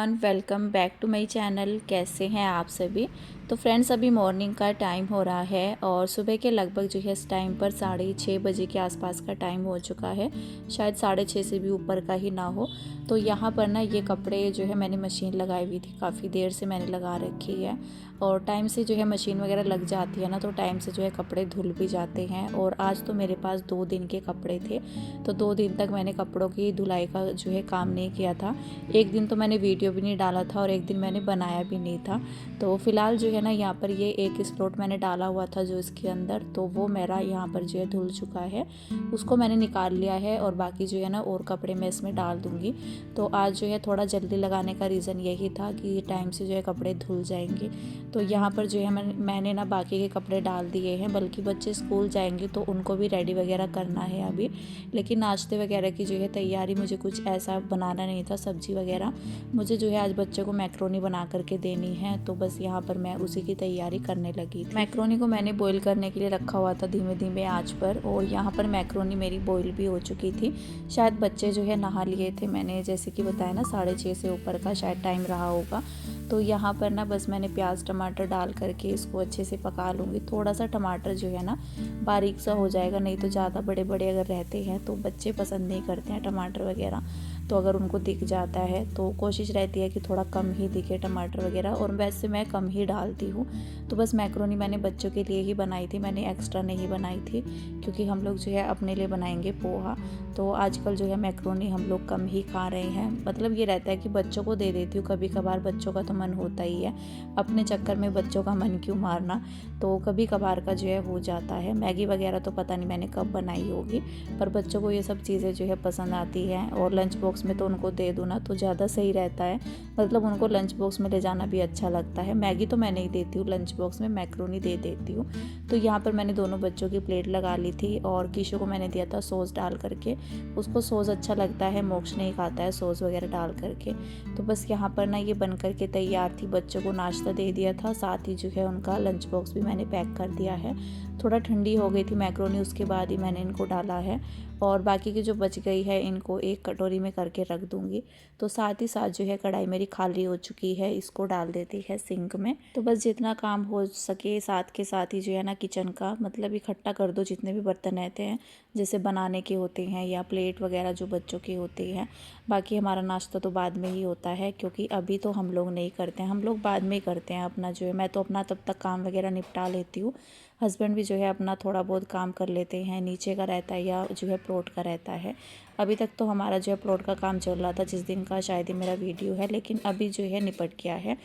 Everyone, welcome back to my channel. कैसे हैं आप सभी। तो फ्रेंड्स, अभी मॉर्निंग का टाइम हो रहा है और सुबह के लगभग जो है इस टाइम पर 6:30 बजे के आसपास का टाइम हो चुका है। शायद 6:30 से भी ऊपर का ही ना हो। तो यहाँ पर ना ये कपड़े जो है मैंने मशीन लगाई हुई थी, काफ़ी देर से मैंने लगा रखी है। और टाइम से जो है मशीन वगैरह लग जाती है ना, तो टाइम से जो है कपड़े धुल भी जाते हैं। और आज तो मेरे पास 2 दिन के कपड़े थे, तो 2 दिन तक मैंने कपड़ों की धुलाई का जो है काम नहीं किया था। एक दिन तो मैंने वीडियो भी नहीं डाला था और एक दिन मैंने बनाया भी नहीं था। तो फ़िलहाल जो है ना यहाँ पर ये एक स्लॉट मैंने डाला हुआ था जो इसके अंदर, तो वो मेरा यहाँ पर जो है धुल चुका है, उसको मैंने निकाल लिया है। और बाकी जो है ना और कपड़े मैं इसमें डाल दूँगी। तो आज जो है थोड़ा जल्दी लगाने का रीज़न यही था कि टाइम से जो है कपड़े धुल जाएंगे। तो यहाँ पर जो है मैंने ना बाकी के कपड़े डाल दिए हैं, बल्कि बच्चे स्कूल जाएंगे तो उनको भी रेडी वगैरह करना है अभी। लेकिन नाश्ते वगैरह की जो है तैयारी मुझे कुछ ऐसा बनाना नहीं था, सब्जी वगैरह। मुझे जो है आज बच्चे को मैक्रोनी बना करके देनी है, तो बस यहाँ पर मैं उसी की तैयारी करने लगी थी। मैक्रोनी को मैंने बॉईल करने के लिए रखा हुआ था धीमे धीमे आंच पर, और यहाँ पर मैक्रोनी मेरी बॉईल भी हो चुकी थी। शायद बच्चे जो है नहा लिए थे, मैंने जैसे कि बताया ना 6:30 से ऊपर का शायद टाइम रहा होगा। तो यहाँ पर ना बस मैंने प्याज टमाटर डाल करके इसको अच्छे से पका लूँगी। थोड़ा सा टमाटर जो है ना बारीक सा हो जाएगा, नहीं तो ज़्यादा बड़े बड़े अगर रहते हैं तो बच्चे पसंद नहीं करते हैं टमाटर वगैरह। तो अगर उनको दिख जाता है तो कोशिश रहती है कि थोड़ा कम ही दिखे टमाटर वगैरह, और वैसे मैं कम ही डालती हूँ। तो बस मैक्रोनी मैंने बच्चों के लिए ही बनाई थी, मैंने एक्स्ट्रा नहीं बनाई थी, क्योंकि हम लोग जो है अपने लिए बनाएंगे पोहा। तो आजकल जो है मैक्रोनी हम लोग कम ही खा रहे हैं। मतलब ये रहता है कि बच्चों को दे देती हूँ, कभी कभार बच्चों का तो मन होता ही है, अपने चक्कर में बच्चों का मन क्यों मारना। तो कभी कभार का जो है हो जाता है। मैगी वगैरह तो पता नहीं मैंने कब बनाई होगी, पर बच्चों को ये सब चीज़ें जो है पसंद आती हैं। और लंच बॉक्स में तो उनको दे दूँ ना तो ज़्यादा सही रहता है, मतलब उनको लंच बॉक्स में ले जाना भी अच्छा लगता है। मैगी तो मैं नहीं देती हूँ लंच बॉक्स में, मैक्रोनी दे देती हूँ। तो यहाँ पर मैंने दोनों बच्चों की प्लेट लगा ली थी, और किशो को मैंने दिया था सॉस डाल करके। उसको सॉस अच्छा लगता है, मोक्ष नहीं खाता है सॉस वगैरह डाल करके। तो बस यहाँ पर ना ये बन करके तैयार थी, बच्चों को नाश्ता दे दिया था, साथ ही जो है उनका लंच बॉक्स भी मैंने पैक कर दिया है। थोड़ा ठंडी हो गई थी मैक्रोनी, उसके बाद ही मैंने इनको डाला है। और बाकी की जो बच गई है इनको एक कटोरी में करके रख दूँगी। तो साथ ही साथ जो है कढ़ाई मेरी खाली हो चुकी है, इसको डाल देती है सिंक में। तो बस जितना काम हो सके साथ के साथ ही जो है ना किचन का मतलब इकट्ठा कर दो, जितने भी बर्तन रहते हैं जैसे बनाने के होते हैं या प्लेट वगैरह जो बच्चों की होती है। बाकी हमारा नाश्ता तो बाद में ही होता है, क्योंकि अभी तो हम लोग नहीं करते हैं, हम लोग बाद में ही करते हैं अपना जो है। मैं तो अपना तब तक काम वगैरह निपटा लेती हूँ, हस्बैंड भी जो है अपना थोड़ा बहुत काम कर लेते हैं, नीचे का रहता है या जो है प्लॉट का रहता है। अभी तक तो हमारा जो है प्लॉट का काम चल रहा था, जिस दिन का शायद ही मेरा वीडियो है, लेकिन अभी जो है निपट गया है।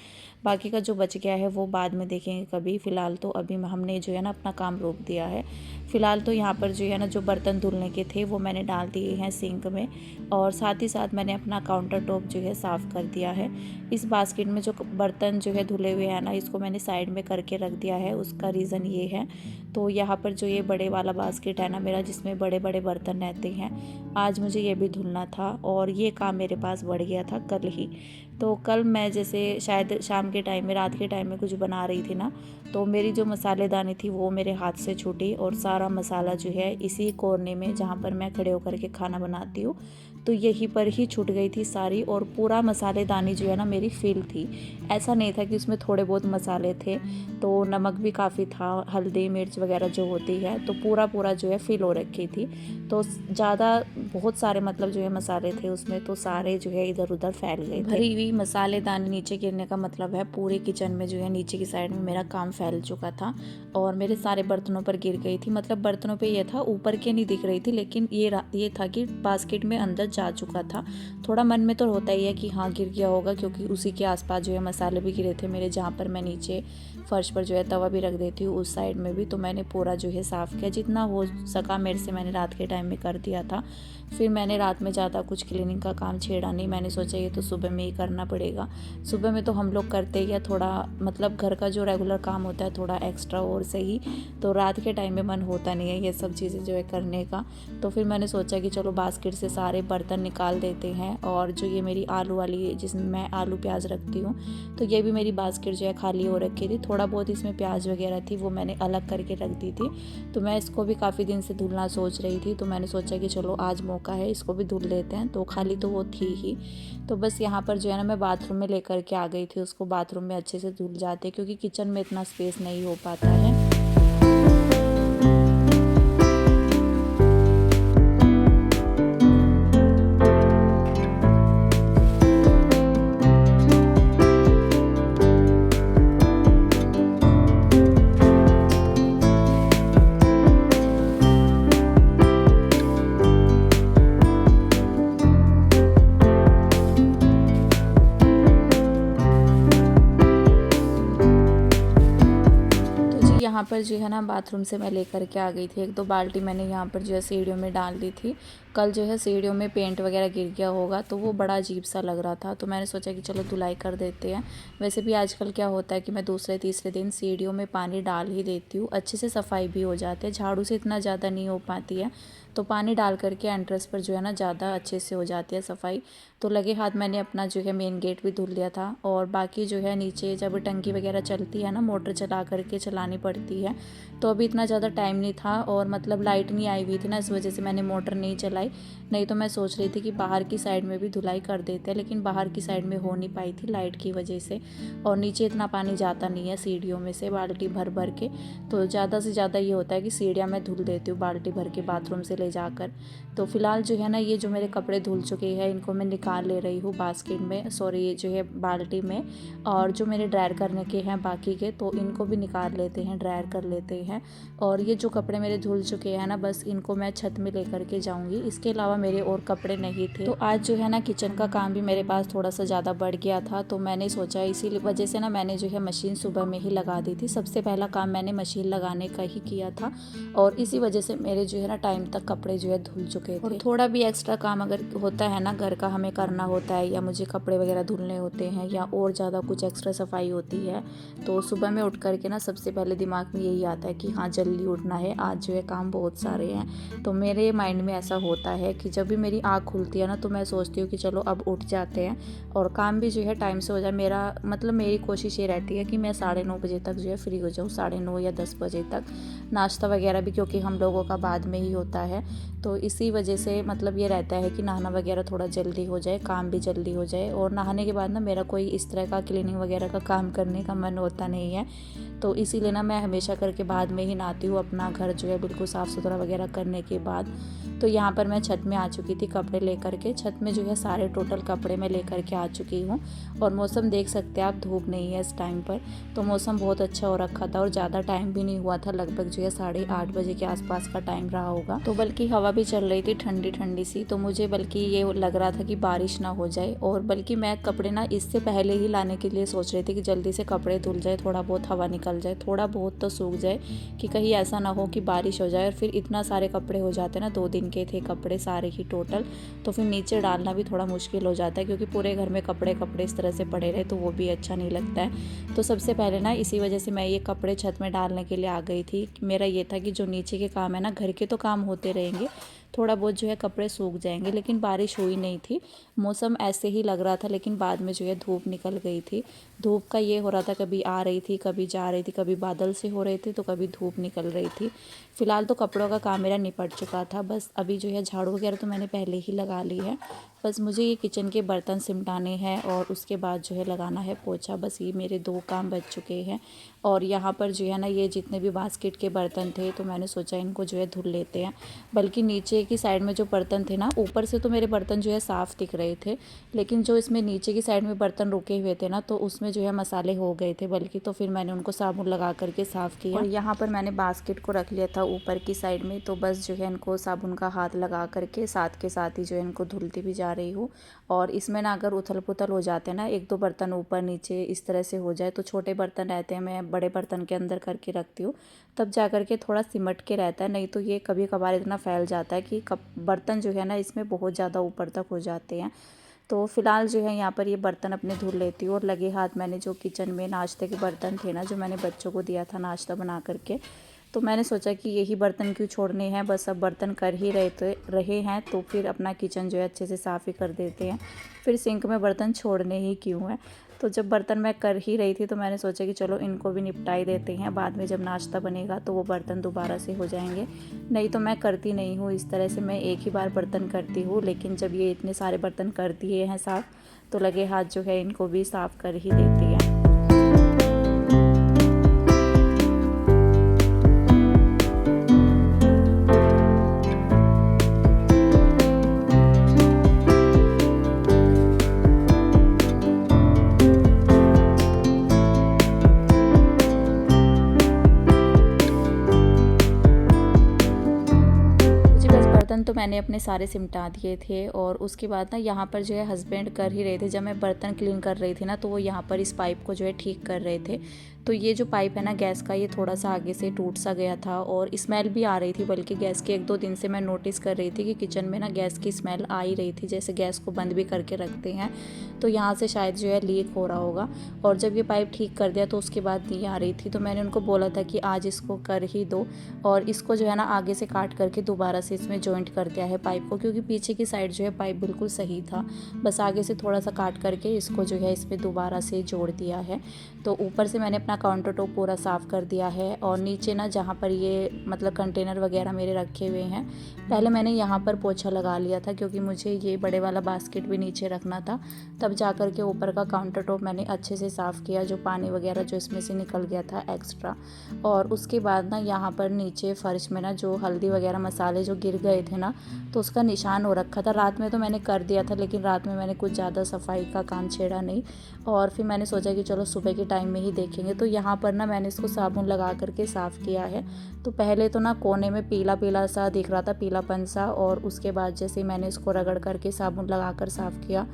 बाकी का जो बच गया है वो बाद में देखेंगे कभी। फ़िलहाल तो अभी हमने जो है ना अपना काम रोक दिया है। फ़िलहाल तो यहाँ पर जो है ना जो बर्तन धुलने के थे वो मैंने डाल दिए हैं सिंक में, और साथ ही साथ मैंने अपना काउंटर टॉप जो है साफ़ कर दिया है। इस बास्केट में जो बर्तन जो है धुले हुए हैं ना, इसको मैंने साइड में करके रख दिया है। उसका रीज़न ये है, तो यहाँ पर जो ये बड़े वाला बास्केट है ना मेरा, जिसमें बड़े बड़े बर्तन रहते हैं, आज मुझे ये भी धुलना था, और ये काम मेरे पास बढ़ गया था कल ही। तो कल मैं जैसे शायद शाम के टाइम में, रात के टाइम में कुछ बना रही थी ना, तो मेरी जो मसालेदानी थी वो मेरे हाथ से छूटी, और सारा मसाला जो है इसी कोने में जहाँ पर मैं खड़े होकर के खाना बनाती हूँ, तो यहीं पर ही छूट गई थी सारी। और पूरा मसालेदानी जो है ना मेरी फिल थी, ऐसा नहीं था कि उसमें थोड़े बहुत मसाले थे। तो नमक भी काफ़ी था, हल्दी मिर्च वगैरह जो होती है, तो पूरा पूरा जो है फिल हो रखी थी। तो ज़्यादा बहुत सारे मतलब जो है मसाले थे उसमें, तो सारे जो है इधर उधर फैल गए थे। भरी हुई मसालेदानी नीचे गिरने का मतलब है पूरे किचन में जो है नीचे की साइड में मेरा काम फैल चुका था, और मेरे सारे बर्तनों पर गिर गई थी। मतलब बर्तनों पे ये था, ऊपर के नहीं दिख रही थी, लेकिन ये था कि बास्केट में अंदर जा चुका था। थोड़ा मन में तो होता ही है कि हाँ गिर गया होगा, क्योंकि उसी के आसपास जो है मसाले भी गिरे थे मेरे, जहाँ पर मैं नीचे फर्श पर जो है तवा भी रख देती हूँ उस साइड में भी। तो मैंने पूरा जो है साफ़ किया, जितना हो सका मेरे से मैंने रात के टाइम में कर दिया था। फिर मैंने रात में ज़्यादा कुछ क्लीनिंग का काम छेड़ा नहीं, मैंने सोचा ये तो सुबह में ही करना पड़ेगा। सुबह में तो हम लोग करते ही या थोड़ा मतलब घर का जो रेगुलर काम होता है थोड़ा एक्स्ट्रा और सही, तो रात के टाइम में मन होता नहीं है ये सब चीज़ें जो है करने का। तो फिर मैंने सोचा कि चलो बास्केट से सारे बर्तन निकाल देते हैं, और जो ये मेरी आलू वाली जिसमें मैं आलू प्याज रखती हूँ, तो ये भी मेरी बास्केट जो है खाली हो रखी थी। थोड़ा बहुत इसमें प्याज वगैरह थी, वो मैंने अलग करके रख दी थी। तो मैं इसको भी काफ़ी दिन से धुलना सोच रही थी, तो मैंने सोचा कि चलो आज मौका है, इसको भी धुल लेते हैं। तो खाली तो वो थी ही। तो बस यहाँ पर जो है ना मैं बाथरूम में लेकर के आ गई थी उसको। बाथरूम में अच्छे से धुल जाते क्योंकि किचन में इतना स्पेस नहीं हो पाता है। यहाँ पर जो है ना बाथरूम से मैं लेकर के आ गई थी 1-2 बाल्टी मैंने यहाँ पर जो है सीढ़ियों में डाल दी थी। कल जो है सीढ़ियों में पेंट वगैरह गिर गया होगा तो वो बड़ा अजीब सा लग रहा था, तो मैंने सोचा कि चलो धुलाई कर देते हैं। वैसे भी आजकल क्या होता है कि मैं दूसरे तीसरे दिन सीढ़ियों में पानी डाल ही देती हूँ, अच्छे से सफाई भी हो जाती है। झाड़ू से इतना ज़्यादा नहीं हो पाती है, तो पानी डाल करके एंट्रेंस पर जो है ना ज़्यादा अच्छे से हो जाती है सफाई। तो लगे हाथ मैंने अपना जो है मेन गेट भी धुल लिया था। और बाकी जो है नीचे जब टंकी वगैरह चलती है ना, मोटर चला करके चलानी पड़ती है, तो अभी इतना ज़्यादा टाइम नहीं था और मतलब लाइट नहीं आई हुई थी ना, इस वजह से मैंने मोटर नहीं चलाई। नहीं तो मैं सोच रही थी कि बाहर की साइड में भी धुलाई कर देते हैं, लेकिन बाहर की साइड में हो नहीं पाई थी लाइट की वजह से। और नीचे इतना पानी जाता नहीं है सीढ़ियों में से बाल्टी भर भर के, तो ज़्यादा से ज़्यादा ये होता है कि सीढ़ियाँ मैं धुल देती हूँ बाल्टी भर के बाथरूम से ले जाकर। तो फिलहाल जो है ना ये जो मेरे कपड़े धुल चुके हैं इनको मैं निकाल ले रही हूँ बास्केट में, सॉरी ये जो है बाल्टी में। और जो मेरे ड्रायर करने के हैं बाकी के, तो इनको भी निकाल लेते हैं, ड्रायर कर लेते हैं। और ये जो कपड़े मेरे धुल चुके हैं ना, बस इनको मैं छत में लेकर के जाऊंगी, इसके अलावा मेरे और कपड़े नहीं थे। तो आज जो है ना किचन का काम भी मेरे पास थोड़ा सा ज़्यादा बढ़ गया था, तो मैंने सोचा इसी वजह से ना मैंने जो है मशीन सुबह में ही लगा दी थी। सबसे पहला काम मैंने मशीन लगाने का ही किया था और इसी वजह से मेरे जो है ना टाइम तक कपड़े जो है धुल चुके थे। और थोड़ा भी एक्स्ट्रा काम अगर होता है ना घर का हमें करना होता है, या मुझे कपड़े वगैरह धुलने होते हैं, या और ज़्यादा कुछ एक्स्ट्रा सफाई होती है, तो सुबह में उठ करके ना सबसे पहले दिमाग में यही आता है कि हाँ जल्दी उठना है, आज जो है काम बहुत सारे हैं। तो मेरे माइंड में ऐसा होता है कि जब भी मेरी आँख खुलती है ना, तो मैं सोचती हूँ कि चलो अब उठ जाते हैं और काम भी जो है टाइम से हो जाए। मेरा मतलब मेरी कोशिश ये रहती है कि मैं 9:30 बजे तक जो है फ्री हो जाऊँ, 9:30 या 10 बजे तक। नाश्ता वगैरह भी क्योंकि हम लोगों का बाद में ही होता है, तो इसी वजह से मतलब ये रहता है कि नहाना वगैरह थोड़ा जल्दी हो जाए, काम भी जल्दी हो जाए। और नहाने के बाद ना मेरा कोई इस तरह का क्लीनिंग वगैरह का काम करने का मन होता नहीं है, तो इसीलिए ना मैं हमेशा करके बाद में ही नहाती हूँ, अपना घर जो है बिल्कुल साफ़ सुथरा वगैरह करने के बाद। तो यहाँ पर मैं छत में आ चुकी थी कपड़े लेकर के। छत में जो है सारे टोटल कपड़े मैं लेकर के आ चुकी हूँ। और मौसम देख सकते हैं आप, धूप नहीं है इस टाइम पर, तो मौसम बहुत अच्छा हो रखा था और ज़्यादा टाइम भी नहीं हुआ था, लगभग जो है 8:30 बजे के आसपास का टाइम रहा होगा। तो बल्कि हवा भी चल रही थी ठंडी ठंडी सी, तो मुझे बल्कि ये लग रहा था कि बारिश ना हो जाए। और बल्कि मैं कपड़े ना इससे पहले ही लाने के लिए सोच रही थी कि जल्दी से कपड़े धुल जाए, थोड़ा बहुत हवा निकल जाए, थोड़ा बहुत तो सूख जाए, कि कहीं ऐसा ना हो कि बारिश हो जाए और फिर इतना सारे कपड़े हो जाते हैं ना, 2 दिन के थे कपड़े सारे ही टोटल, तो फिर नीचे डालना भी थोड़ा मुश्किल हो जाता है, क्योंकि पूरे घर में कपड़े कपड़े इस तरह से पड़े रहे तो वो भी अच्छा नहीं लगता है। तो सबसे पहले ना इसी वजह से मैं ये कपड़े छत में डालने के लिए आ गई थी। मेरा ये था कि जो नीचे के काम है ना, घर के तो काम होते रहेंगे, थोड़ा बहुत जो है कपड़े सूख जाएंगे, लेकिन बारिश हुई नहीं थी। मौसम ऐसे ही लग रहा था, लेकिन बाद में जो है धूप निकल गई थी। धूप का ये हो रहा था, कभी आ रही थी, कभी जा रही थी, कभी बादल से हो रहे थे, तो कभी धूप निकल रही थी। फ़िलहाल तो कपड़ों का काम मेरा निपट चुका था, बस अभी जो है झाड़ू वगैरह तो मैंने पहले ही लगा ली है। बस मुझे ये किचन के बर्तन सिमटाने हैं और उसके बाद जो है लगाना है पोछा। बस ये मेरे 2 काम बच चुके हैं। और यहाँ पर जो है ना ये जितने भी बास्केट के बर्तन थे, तो मैंने सोचा इनको जो है धुल लेते हैं। बल्कि नीचे की साइड में जो बर्तन थे ना, ऊपर से तो मेरे बर्तन जो है साफ़ दिख रहे थे, लेकिन जो इसमें नीचे की साइड में बर्तन रुके हुए थे ना, तो उसमें जो है मसाले हो गए थे बल्कि, तो फिर मैंने उनको साबुन लगा करके साफ़ किया। और यहाँ पर मैंने बास्केट को रख लिया था ऊपर की साइड में, तो बस जो है इनको साबुन का हाथ लगा करके साथ के साथ ही जो है इनको धुलती भी जा रही हूँ। और इसमें ना अगर उथल पुथल हो जाते हैं ना, 1-2 बर्तन ऊपर नीचे इस तरह से हो जाए, तो छोटे बर्तन रहते हैं मैं बड़े बर्तन के अंदर करके रखती हूँ, तब जा कर के थोड़ा सिमट के रहता है। नहीं तो ये कभी कभार इतना फैल जाता है कि बर्तन जो है ना इसमें बहुत ज़्यादा ऊपर तक हो जाते हैं। तो फ़िलहाल जो है यहाँ पर ये बर्तन अपने धुल लेती हूँ। और लगे हाथ मैंने जो किचन में नाश्ते के बर्तन थे ना, जो मैंने बच्चों को दिया था नाश्ता बना करके, तो मैंने सोचा कि यही बर्तन क्यों छोड़ने हैं, बस अब बर्तन कर ही रहे हैं तो फिर अपना किचन जो है अच्छे से साफ़ ही कर देते हैं, फिर सिंक में बर्तन छोड़ने ही क्यों हैं। तो जब बर्तन मैं कर ही रही थी तो मैंने सोचा कि चलो इनको भी निपटा ही देते हैं, बाद में जब नाश्ता बनेगा तो वो बर्तन दोबारा से हो जाएंगे। नहीं तो मैं करती नहीं हूँ इस तरह से, मैं एक ही बार बर्तन करती हूँ, लेकिन जब ये इतने सारे बर्तन कर दिए हैं साफ़ तो लगे हाथ जो है इनको भी साफ़ कर ही देती है। बर्तन तो मैंने अपने सारे सिमटा दिए थे और उसके बाद ना यहाँ पर जो है हस्बैंड कर ही रहे थे। जब मैं बर्तन क्लीन कर रही थी ना तो वो यहाँ पर इस पाइप को जो है ठीक कर रहे थे। तो ये जो पाइप है ना गैस का, ये थोड़ा सा आगे से टूट सा गया था और स्मेल भी आ रही थी, बल्कि गैस के 1-2 दिन से मैं नोटिस कर रही थी कि किचन में ना गैस की स्मेल आ ही रही थी, जैसे गैस को बंद भी करके रखते हैं तो यहाँ से शायद जो है लीक हो रहा होगा। और जब ये पाइप ठीक कर दिया तो उसके बाद नहीं आ रही थी, तो मैंने उनको बोला था कि आज इसको कर ही दो और इसको जो है ना आगे से काट करके दोबारा से इसमें जॉइंट कर दिया है पाइप को, क्योंकि पीछे की साइड जो है पाइप बिल्कुल सही था, बस आगे से थोड़ा सा काट करके इसको जो है इसमें दोबारा से जोड़ दिया है। तो ऊपर से मैंने अपना काउंटर टॉप पूरा साफ़ कर दिया है और नीचे ना जहाँ पर ये मतलब कंटेनर वगैरह मेरे रखे हुए हैं, पहले मैंने यहाँ पर पोछा लगा लिया था क्योंकि मुझे ये बड़े वाला बास्केट भी नीचे रखना था। तब जा कर के ऊपर का काउंटर टॉप मैंने अच्छे से साफ़ किया, जो पानी वगैरह जो इसमें से निकल गया था एक्स्ट्रा। और उसके बाद ना यहाँ पर नीचे फ़र्श में ना जो हल्दी वगैरह मसाले जो गिर गए थे ना तो उसका निशान हो रखा था। रात में तो मैंने कर दिया था, लेकिन रात में मैंने कुछ ज़्यादा सफाई का काम छेड़ा नहीं और फिर मैंने सोचा कि चलो सुबह के टाइम में ही देखेंगे। तो यहाँ पर ना मैंने इसको साबुन लगा करके साफ़ किया है। तो पहले तो ना कोने में पीला पीला सा दिख रहा था, पीलापन सा, और उसके बाद जैसे मैंने इसको रगड़ करके साबुन लगा कर साफ़ किया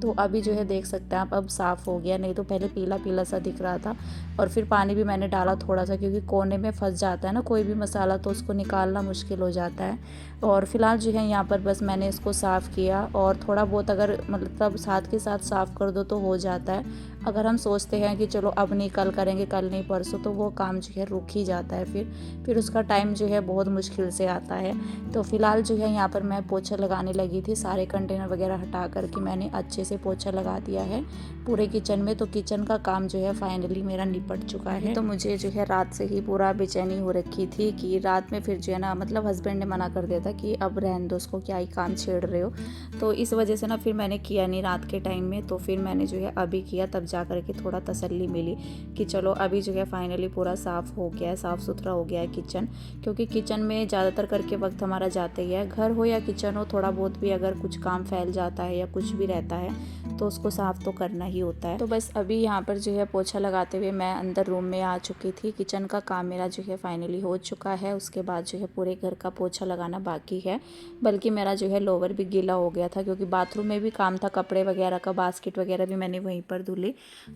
तो अभी जो है देख सकते हैं आप, अब साफ़ हो गया, नहीं तो पहले पीला पीला सा दिख रहा था। और फिर पानी भी मैंने डाला थोड़ा सा, क्योंकि कोने में फंस जाता है ना कोई भी मसाला तो उसको निकालना मुश्किल हो जाता है। और फिलहाल जो है यहाँ पर बस मैंने इसको साफ़ किया और थोड़ा बहुत अगर मतलब साथ के साथ साफ़ कर दो तो हो जाता है। अगर हम सोचते हैं कि चलो अब नहीं कल करेंगे, कल नहीं परसों, तो वो काम जो है रुक ही जाता है, फिर उसका टाइम जो है बहुत मुश्किल से आता है। तो फिलहाल जो है यहाँ पर मैं पोछा लगाने लगी थी, सारे कंटेनर वगैरह हटा करके मैंने अच्छे से पोछा लगा दिया है पूरे किचन में। तो किचन का काम जो है फाइनली मेरा निपट चुका है। तो मुझे जो है रात से ही पूरा बेचैनी हो रखी थी कि रात में फिर जो है ना मतलब हस्बैंड ने मना कर दिया था कि अब रहने दो उसको, क्या ही काम छेड़ रहे हो। तो इस वजह से ना फिर मैंने किया नहीं रात के टाइम में। तो फिर मैंने जो है अभी किया, तब जा कर के थोड़ा तसल्ली मिली कि चलो अभी जो है फाइनली पूरा साफ़ हो गया है, साफ़ सुथरा हो गया है किचन। क्योंकि किचन में ज़्यादातर करके वक्त हमारा जाता ही है, घर हो या किचन हो, थोड़ा बहुत भी अगर कुछ काम फैल जाता है या कुछ भी रहता है तो उसको साफ़ तो करना ही होता है। तो बस अभी यहाँ पर जो है पोछा लगाते हुए मैं अंदर रूम में आ चुकी थी। किचन का काम मेरा जो है फाइनली हो चुका है। उसके बाद जो है पूरे घर का पोछा लगाना बाकी है, बल्कि मेरा जो है लोवर भी गीला हो गया था क्योंकि बाथरूम में भी काम था, कपड़े वगैरह का, बास्केट वगैरह भी मैंने वहीं पर धुले।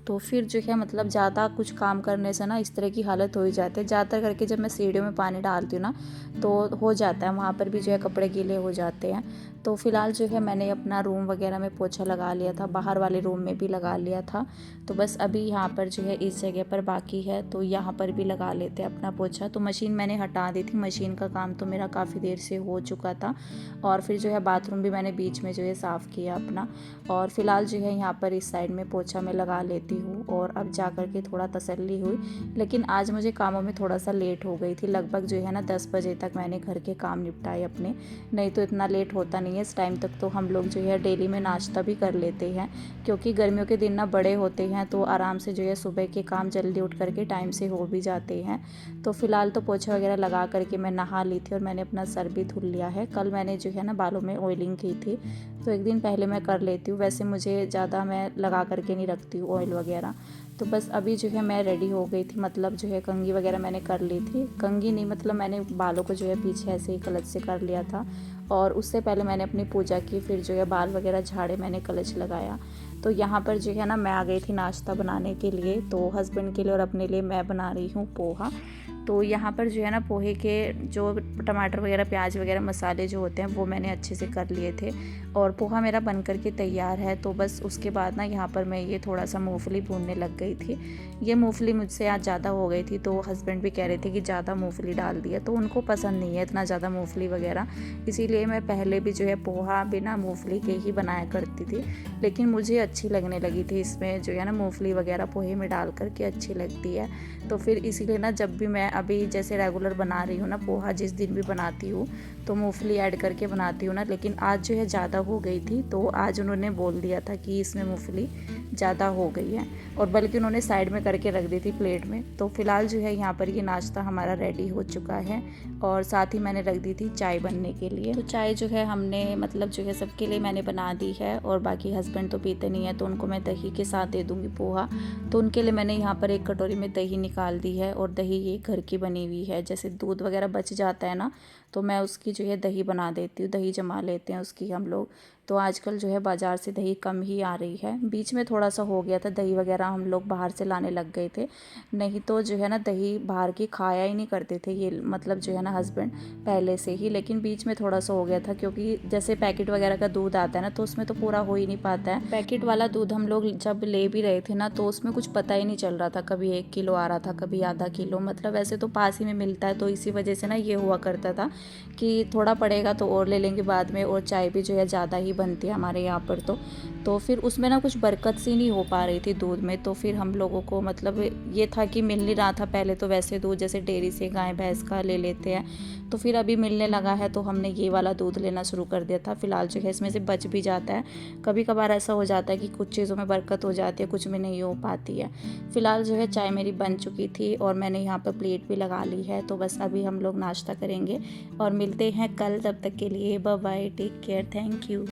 तो फिर जो है मतलब ज़्यादा कुछ काम करने से ना इस तरह की हालत हो ही जाती है। ज़्यादातर करके जब मैं सीढ़ियों में पानी डालती हूँ ना तो हो जाता है, वहाँ पर भी जो है कपड़े गीले हो जाते हैं। तो फिलहाल जो है मैंने अपना रूम वगैरह में पोछा लगा लिया था, बाहर वाले रूम में भी लगा लिया था। तो बस अभी यहाँ पर जो है इस जगह पर बाकी है, तो यहाँ पर भी लगा लेते हैं अपना पोछा। तो मशीन मैंने हटा दी थी, मशीन का काम तो मेरा काफ़ी देर से हो चुका था। और फिर जो है बाथरूम भी मैंने बीच में जो है साफ़ किया अपना। और फिलहाल जो है यहाँ पर इस साइड में पोछा मैं लगा लेती हूँ और अब जा कर के थोड़ा तसल्ली हुई। लेकिन आज मुझे कामों में थोड़ा सा लेट हो गई थी, लगभग जो है ना 10 बजे तक मैंने घर के काम निपटाए अपने। नहीं तो इतना लेट होता नहीं है, इस टाइम तक तो हम लोग जो है डेली में नाश्ता भी कर लेते हैं, क्योंकि गर्मियों के दिन ना बड़े होते हैं तो आराम से जो है सुबह के काम जल्दी उठ करके टाइम से हो भी जाते हैं। तो फिलहाल तो पोछा वगैरह लगा करके मैं नहा ली थी और मैंने अपना सर भी धुल लिया है। कल मैंने जो है ना बालों में ऑयलिंग की थी, तो एक दिन पहले मैं कर लेती हूँ। वैसे मुझे ज़्यादा मैं लगा करके नहीं रखती हूँ ऑयल वगैरह। तो बस अभी जो है मैं रेडी हो गई थी, मतलब जो है कंघी वगैरह मैंने कर ली थी। कंघी नहीं, मतलब मैंने बालों को जो है पीछे ऐसे ही क्लच से कर लिया था और उससे पहले मैंने अपनी पूजा की, फिर जो है बाल वगैरह झाड़े, मैंने क्लच लगाया। तो यहाँ पर जो है ना मैं आ गई थी नाश्ता बनाने के लिए। तो हस्बैंड के लिए और अपने लिए मैं बना रही हूँ पोहा। तो यहाँ पर जो है ना पोहे के जो टमाटर वगैरह प्याज वगैरह मसाले जो होते हैं वो मैंने अच्छे से कर लिए थे और पोहा मेरा बन कर के तैयार है। तो बस उसके बाद ना यहाँ पर मैं ये थोड़ा सा मूंगफली भूनने लग गई थी। ये मूंगफली मुझसे आज ज़्यादा हो गई थी, तो हस्बैंड भी कह रहे थे कि ज़्यादा मूंगफली डाल दिया, तो उनको पसंद नहीं है इतना ज़्यादा मूंगफली वगैरह, इसीलिए मैं पहले भी जो है पोहा बिना मूंगफली के ही बनाया करती थी। लेकिन मुझे अच्छी लगने लगी थी, इसमें जो है ना मूंगफली वगैरह पोहे में डाल करके अच्छी लगती है। तो फिर इसीलिए ना जब भी मैं अभी जैसे रेगुलर बना रही हूँ ना पोहा, जिस दिन भी बनाती हूँ तो मूंगफली ऐड करके बनाती हूँ ना। लेकिन आज जो है ज़्यादा हो गई थी, तो आज उन्होंने बोल दिया था कि इसमें मूंगफली ज़्यादा हो गई है, और बल्कि उन्होंने साइड में करके रख दी थी प्लेट में। तो फ़िलहाल जो है यहाँ पर ये नाश्ता हमारा रेडी हो चुका है और साथ ही मैंने रख दी थी चाय बनने के लिए। तो चाय जो है हमने मतलब जो है सबके लिए मैंने बना दी है, और बाकी हस्बैंड तो पीते नहीं है, तो उनको मैं दही के साथ दे दूँगी पोहा। तो उनके लिए मैंने यहाँ पर एक कटोरी में दही निकाल दी है, और दही ये घर की बनी हुई है। जैसे दूध वगैरह बच जाता है ना, तो मैं उसकी जो है दही बना देती हूँ, दही जमा लेते हैं उसकी हम लोग। तो आजकल जो है बाज़ार से दही कम ही आ रही है। बीच में थोड़ा सा हो गया था, दही वगैरह हम लोग बाहर से लाने लग गए थे, नहीं तो जो है ना दही बाहर की खाया ही नहीं करते थे ये मतलब जो है ना हस्बैंड पहले से ही। लेकिन बीच में थोड़ा सा हो गया था, क्योंकि जैसे पैकेट वगैरह का दूध आता है ना, तो उसमें तो पूरा हो ही नहीं पाता है। पैकेट वाला दूध हम लोग जब ले भी रहे थे ना, तो उसमें कुछ पता ही नहीं चल रहा था, कभी 1 किलो आ रहा था, कभी आधा किलो, मतलब वैसे तो पास ही में मिलता है। तो इसी वजह से ना ये हुआ करता था कि थोड़ा पड़ेगा तो और ले लेंगे बाद में, और चाय भी जो है ज़्यादा ही बनती है हमारे यहाँ पर। तो फिर उसमें ना कुछ बरकत सी नहीं हो पा रही थी दूध में। तो फिर हम लोगों को मतलब ये था कि मिल नहीं रहा था। पहले तो वैसे दूध जैसे डेयरी से गाय भैंस का ले लेते हैं, तो फिर अभी मिलने लगा है, तो हमने ये वाला दूध लेना शुरू कर दिया था। फ़िलहाल जो है इसमें से बच भी जाता है, कभी कभार ऐसा हो जाता है कि कुछ चीज़ों में बरकत हो जाती है, कुछ में नहीं हो पाती है। फ़िलहाल जो है चाय मेरी बन चुकी थी, और मैंने यहाँ पर प्लेट भी लगा ली है। तो बस अभी हम लोग नाश्ता करेंगे और मिलते हैं कल। तब तक के लिए bye bye, take care, thank you.